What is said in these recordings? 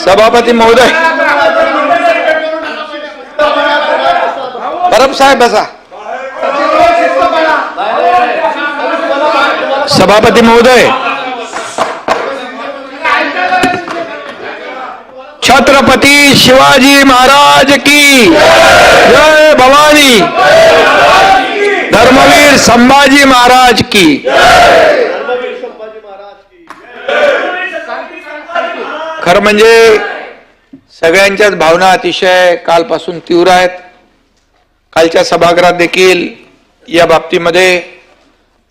सभापती महोदय, परब साहेब बसा. सभापती महोदय, छत्रपती शिवाजी महाराज की जय. भवानी. धर्मवीर संभाजी महाराज की. खरं म्हणजे सगळ्यांच्याच भावना अतिशय कालपासून तीव्र आहेत. कालच्या सभागृहात देखील या बाबतीमध्ये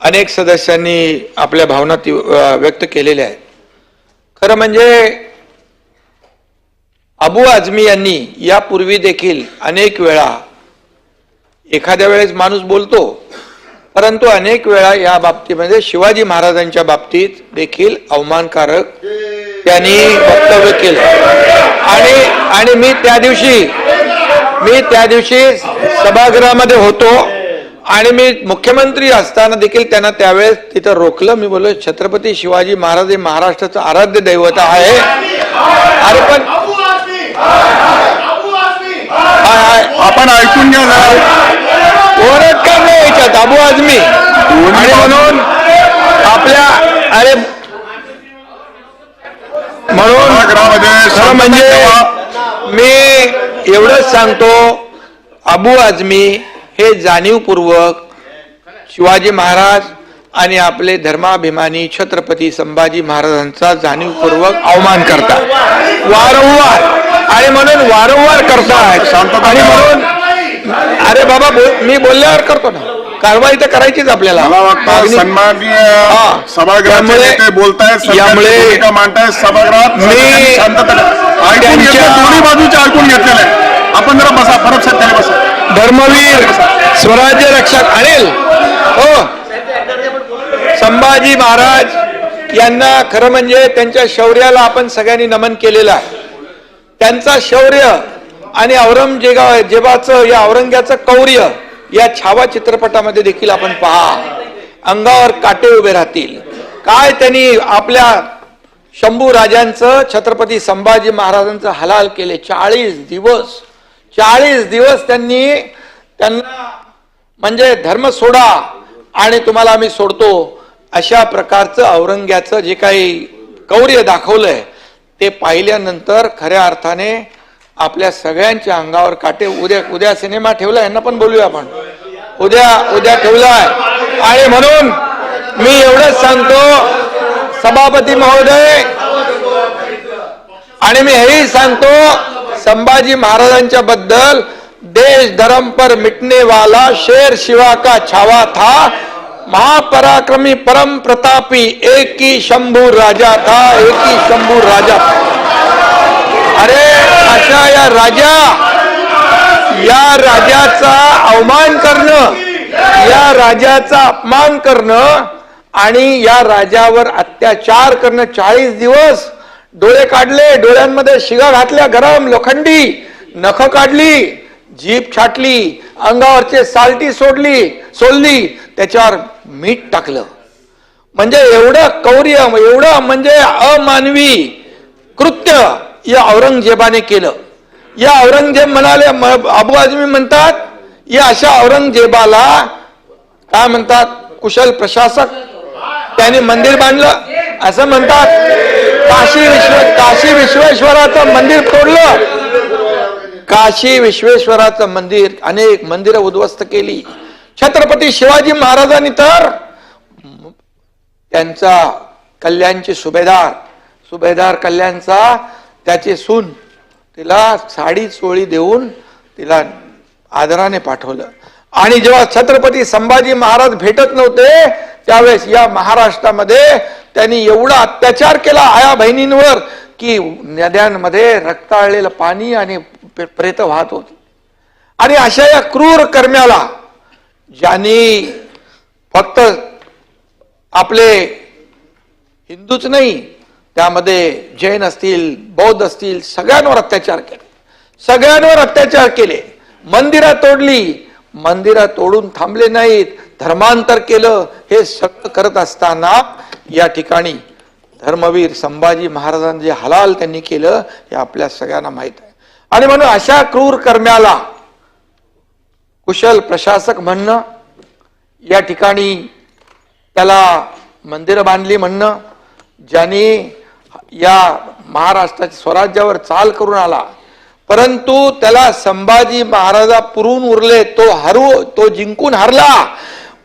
अनेक सदस्यांनी आपल्या भावना व्यक्त केलेल्या आहेत. खरं म्हणजे अबू आझमी यांनी यापूर्वी देखील अनेक वेळा, एखाद्या वेळेस माणूस बोलतो, परंतु अनेक वेळा या बाबतीमध्ये शिवाजी महाराजांच्या बाबतीत देखील अवमानकारक त्यांनी वक्तव्य केलं. आणि मी त्या दिवशी सभागृहामध्ये होतो आणि मी मुख्यमंत्री असताना देखील त्यांना त्यावेळेस तिथं रोखलं. मी बोललो, छत्रपती शिवाजी महाराज हे महाराष्ट्राचं आराध्य दैवत आहे. अरे पण आपण ऐकून घ्या ना, ओरड का नाही याच्यात अबू आझमी. आणि म्हणून आपल्या म्हणून म्हणजे मी एवढंच सांगतो, अबू आझमी हे जाणीवपूर्वक शिवाजी महाराज आणि आपले धर्माभिमानी छत्रपती संभाजी महाराजांचा जाणीवपूर्वक अवमान करतात वारंवार. आणि म्हणून वारंवार करतात. आणि म्हणून अरे बाबा मी बोलल्यावर करतो ना, कारवाई तर करायचीच आपल्याला. सन्माननीय सभागृहामध्ये बोलतायत, यामुळे मांडतायत सभागृहात. मी दोन्ही बाजूचे ऐकून घेतलेले आहे. आपण जरा बसा, फरक साहेब बसा. धर्मवीर स्वराज्य रक्षक अनिल हो संभाजी महाराज यांना खरं म्हणजे त्यांच्या शौर्याला आपण सगळ्यांनी नमन केलेलं आहे. त्यांचा शौर्य आणि औरंगजेबाचं या औरंग्याचं कौर्य या छावा चित्रपटामध्ये देखील आपण पहा. अंगावर काटे उभे राहतील. काय त्यांनी आपल्या शंभू राजांचं, छत्रपती संभाजी महाराजांचं हलाल केले. 40 दिवस त्यांना म्हणजे धर्म सोडा आणि तुम्हाला आम्ही सोडतो अशा प्रकारचं औरंग्याचं जे काही कौर्य दाखवलंय ते पाहिल्यानंतर खऱ्या अर्थाने आपल्या सगळ्यांच्या अंगावर काटे. उद्या सिनेमा ठेवला, यांना पण बोलूया आपण. उद्या ठेवलाय. आणि म्हणून मी एवढंच सांगतो सभापती महोदय, आणि मी हेही सांगतो संभाजी महाराजांच्या बद्दल, देश धर्म पर मिटने वाला शेर शिवा का छावा था, महापराक्रमी परम प्रतापी एक ही शंभू राजा था, एक ही शंभू राजा था. अरे अशा या राजाचा अवमान करणं, या राजाचा अपमान करणं आणि या राजावर अत्याचार करणं. 40 दिवस डोळे काढले, डोळ्यांमध्ये शिगा घातल्या, गरम लोखंडी नख काढली, जीभ छाटली, अंगावरचे साल्टी सोडली, त्याच्यावर मीठ टाकलं. म्हणजे एवढं कौर्य, एवढं म्हणजे अमानवी कृत्य या औरंगजेबाने केलं. या औरंगजेब म्हणाले, अबू आझमी म्हणतात, या अशा औरंगजेबाला काय म्हणतात, कुशल प्रशासक. त्याने मंदिर बांधलं असं म्हणतात. काशी विश्वेश्वराचं मंदिर तोडलं. काशी विश्वेश्वराचं मंदिर, अनेक मंदिरं उद्ध्वस्त केली. छत्रपती शिवाजी महाराजांनी तर त्यांचा कल्याणचे सुभेदार कल्याणचा त्याची सून, तिला साडी चोळी देऊन तिला आदराने पाठवलं. आणि जेव्हा छत्रपती संभाजी महाराज भेटत नव्हते त्यावेळेस या महाराष्ट्रामध्ये त्यांनी एवढा अत्याचार केला आया बहिणींवर की नद्यांमध्ये रक्ताळलेलं पाणी आणि प्रेत वाहत होती. आणि अशा या क्रूर कर्म्याला ज्यांनी फक्त आपले हिंदूच नाही, त्यामध्ये जैन असतील, बौद्ध असतील, सगळ्यांवर अत्याचार केले. मंदिरं तोडली, मंदिरं तोडून थांबले नाहीत, धर्मांतर केलं. हे सगळं करत असताना या ठिकाणी धर्मवीर संभाजी महाराजांनी जे हलाल त्यांनी केलं हे आपल्या सगळ्यांना माहित आहे. आणि म्हणून अशा क्रूर कर्म्याला कुशल प्रशासक म्हणणं, या ठिकाणी त्याला मंदिरं बांधली म्हणणं, ज्यांनी या महाराष्ट्राच्या स्वराज्यावर चाल करून आला, परंतु त्याला संभाजी महाराजा पुरून उरले, तो जिंकून हरला,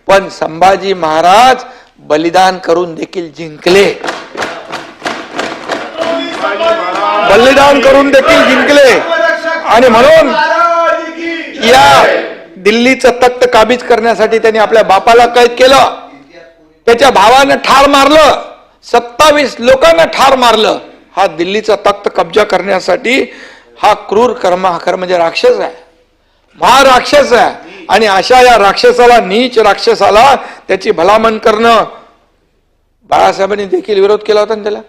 पण संभाजी महाराज बलिदान करून देखील जिंकले, बलिदान करून देखील जिंकले. आणि म्हणून या दिल्लीचं तख्त काबीज करण्यासाठी त्यांनी आपल्या बापाला कैद केलं, त्याच्या भावानं ठार मारलं, 27 लोकांना ठार मारलं. हा दिल्लीचा तख्त कब्जा करण्यासाठी हा क्रूर कर्म म्हणजे राक्षस आहे, महाराक्षस आहे. आणि अशा या राक्षसाला, नीच राक्षसाला त्याची भलामण करणं, बाळासाहेबांनी देखील विरोध केला होता ना त्याला.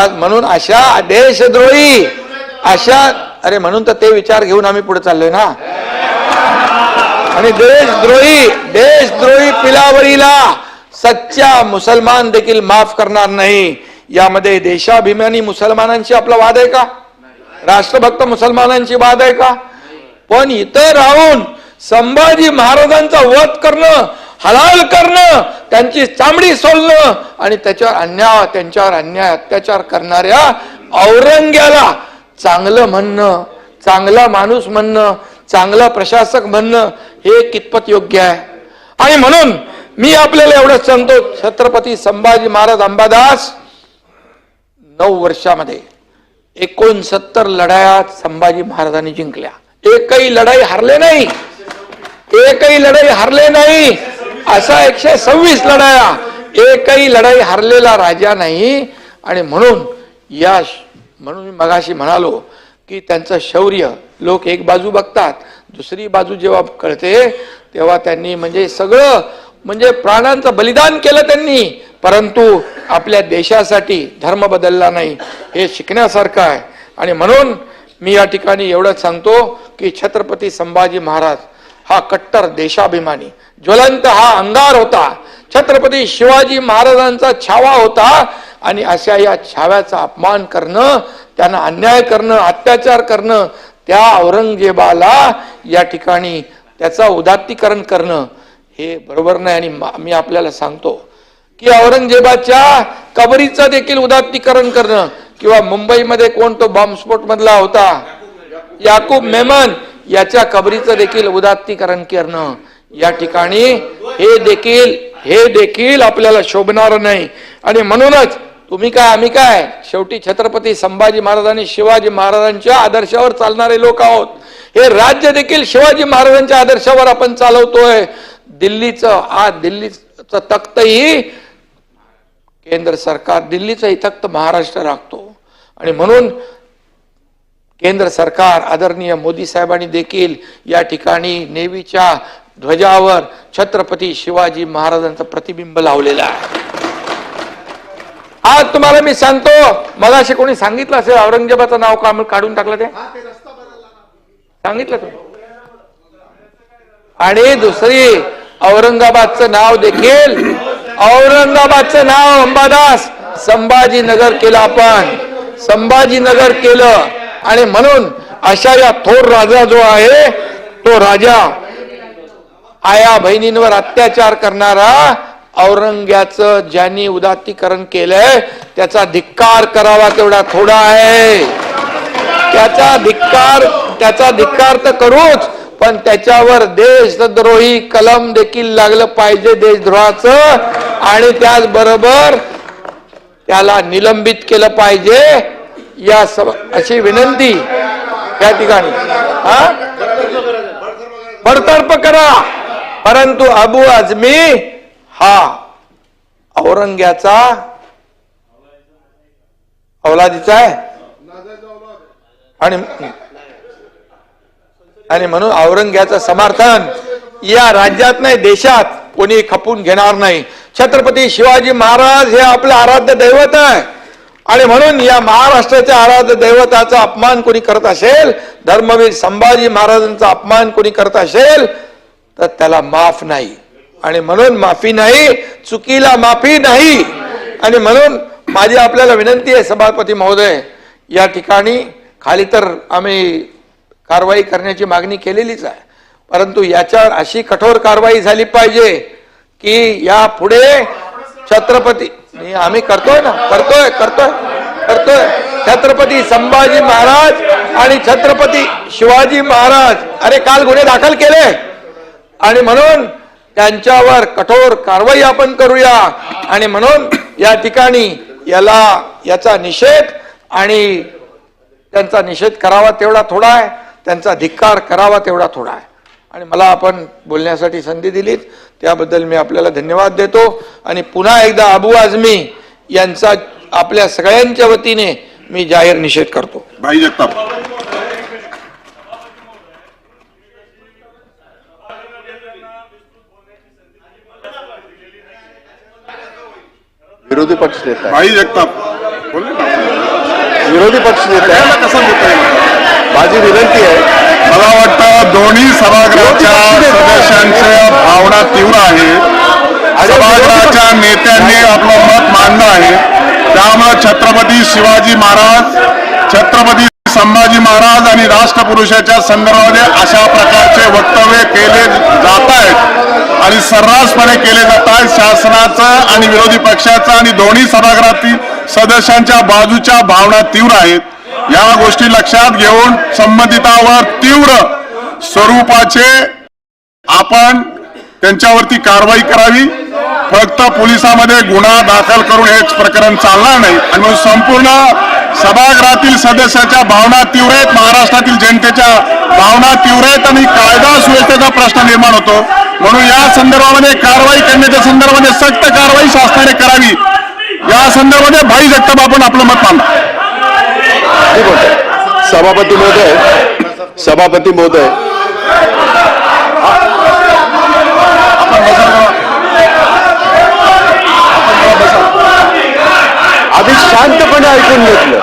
म्हणून अशा देशद्रोही, अरे म्हणून तर ते विचार घेऊन आम्ही पुढे चाललोय ना. आणि देशद्रोही पिलावरीला सच्चा मुसलमान देखील माफ करणार नाही. यामध्ये देशाभिमानी मुसलमानांची आपला वाद आहे का? राष्ट्रभक्त मुसलमानांची वाद आहे का? पण इथं राहून संभाजी महाराजांचा वध करणं, हलाल करणं, त्यांची चामडी सोलणं आणि त्यांच्यावर अन्याय अत्याचार करणाऱ्या औरंग्याला चांगलं म्हणणं, चांगला माणूस म्हणणं, चांगला प्रशासक म्हणणं हे कितपत योग्य आहे? आणि म्हणून मी आपल्याला एवढंच सांगतो, छत्रपती संभाजी महाराज अंबादास 9 वर्षामध्ये 69 लढाया संभाजी महाराजांनी जिंकल्या. एकही लढाई हारले नाही, एकही लढाई हारले नाही. असा 126 लढाया, एकही लढाई हारलेला राजा नाही. आणि म्हणून मी मगाशी म्हणालो की त्यांचं शौर्य लोक एक बाजू बघतात, दुसरी बाजू जेव्हा कळते तेव्हा त्यांनी सगळं प्राणांचं बलिदान केलं त्यांनी, परंतु आपल्या देशासाठी धर्म बदलला नाही. हे शिकण्यासारखं आहे. आणि म्हणून मी या ठिकाणी एवढंच सांगतो की छत्रपती संभाजी महाराज हा कट्टर देशाभिमानी, ज्वलंत हा अंगार होता. छत्रपती शिवाजी महाराजांचा छावा होता. आणि अशा या छाव्याचा अपमान करणं, त्यांना अन्याय करणं, अत्याचार करणं, त्या औरंगजेबाला या ठिकाणी त्याचा उदात्तीकरण करणं हे बरोबर नाही. आणि मी आपल्याला सांगतो की औरंगजेबाच्या कबरीचं देखील उदात्तीकरण करणं, किंवा मुंबईमध्ये कोण तो बॉम्बस्फोट मधला होता याकूब मेमन, याच्या कबरीचं देखील उदात्तीकरण करणं, या ठिकाणी हे देखील आपल्याला शोभणार नाही. आणि म्हणूनच तुम्ही काय आम्ही काय, शेवटी छत्रपती संभाजी महाराज आणि शिवाजी महाराजांच्या आदर्शावर चालणारे लोक आहोत. हे राज्य देखील शिवाजी महाराजांच्या आदर्शावर आपण चालवतोय. दिल्लीचं तख्तही केंद्र सरकार, दिल्लीचंही तख्त महाराष्ट्र राखतो. आणि म्हणून केंद्र सरकार, आदरणीय मोदी साहेबांनी देखील या ठिकाणी नेव्हीच्या ध्वजावर छत्रपती शिवाजी महाराजांचं प्रतिबिंब लावलेलं आहे. आज तुम्हाला मी सांगतो, मगाशी कोणी सांगितलं असेल औरंगजेबाचं नाव काढून टाकलं, ते सांगितलं तुम्ही. आणि दुसरी औरंगाबादचं नाव देखील, औरंगाबादचं नाव अंबादास संभाजीनगर केलं, आपण संभाजीनगर केलं. आणि म्हणून अशा या थोर राजा जो आहे, तो राजा आया बहिणींवर अत्याचार करणारा औरंग्याचं ज्यांनी उदात्तीकरण केलंय त्याचा धिक्कार करावा तेवढा थोडा आहे. त्याचा धिक्कार तर करूच, पण त्याच्यावर देशद्रोही कलम देखील लागलं पाहिजे देशद्रोहाचं. आणि त्याचबरोबर त्याला निलंबित केलं पाहिजे, अशी विनंती या ठिकाणी बडतर्फ करा. परंतु अबू आझमी हा औरंग्याचा औलादीचा आहे. आणि म्हणून औरंग्याचं समर्थन या राज्यात नाही, देशात कोणी खपून घेणार नाही. छत्रपती शिवाजी महाराज हे आपलं आराध्य दैवत आहे. आणि म्हणून या महाराष्ट्राच्या आराध्य दैवताचा अपमान कोणी करत असेल, धर्मवीर संभाजी महाराजांचा अपमान कोणी करत असेल, तर त्याला माफ नाही. आणि म्हणून माफी नाही, चुकीला माफी नाही. आणि म्हणून माझी आपल्याला विनंती आहे सभापती महोदय, या ठिकाणी खाली तर आम्ही कारवाई करण्याची मागणी केलेलीच आहे, परंतु याच्यावर अशी कठोर कारवाई झाली पाहिजे की या पुढे छत्रपती आम्ही करतोय ना, करतोय छत्रपती संभाजी महाराज आणि छत्रपती शिवाजी महाराज, अरे काल गुन्हे दाखल केले आणि म्हणून त्यांच्यावर कठोर कारवाई आपण करूया. आणि म्हणून या ठिकाणी याचा निषेध, आणि त्यांचा निषेध करावा तेवढा थोडा आहे, त्यांचा धिक्कार करावा तेवढा थोडा आहे. आणि मला आपण बोलण्यासाठी संधी दिलीत त्याबद्दल मी आपल्याला धन्यवाद देतो. आणि पुन्हा एकदा अबू आझमी यांचा आपल्या सगळ्यांच्या वतीने मी जाहीर निषेध करतो. भाई जगताप. विरोधी पक्ष नेता भाई जगताप बोलले ना. विरोधी पक्ष नेता याला कसं देता येईल? माझी विनंती आहे. मला वाटतं दोन्ही सभागृहाच्या सदस्यांच्या भावना तीव्र आहे. सभागृहाच्या नेत्यांनी आपलं मत मांडलं आहे. त्यामुळे छत्रपती शिवाजी महाराज, छत्रपती संभाजी महाराज आणि राष्ट्रपुरुषाच्या संदर्भामध्ये अशा प्रकारचे वक्तव्य केले जात आहेत आणि सर्रासपणे केले जात आहेत. शासनाचं आणि विरोधी पक्षाचं आणि दोन्ही सभागृहातील सदस्यांच्या बाजूच्या भावना तीव्र आहेत. या गोष्टी लक्षात घेऊन संबंधितावर तीव्र स्वरूपाचे आपण त्यांच्यावरती कारवाई करावी. फक्त पोलिसांमध्ये गुन्हा दाखल करून हेच प्रकरण चालणार नाही. आणि म्हणून संपूर्ण सभागृहातील सदस्याच्या भावना तीव्र आहेत, महाराष्ट्रातील जनतेच्या भावना तीव्र आहेत आणि कायदा सुव्यवस्थेचा प्रश्न निर्माण होतो. म्हणून या संदर्भामध्ये कारवाई करण्याच्या संदर्भामध्ये सक्त कारवाई शासनाने करावी. या संदर्भामध्ये भाई जगताप आपण आपलं मत मांडा. सभापती महोदय आधी शांतपणे ऐकून घेतलं.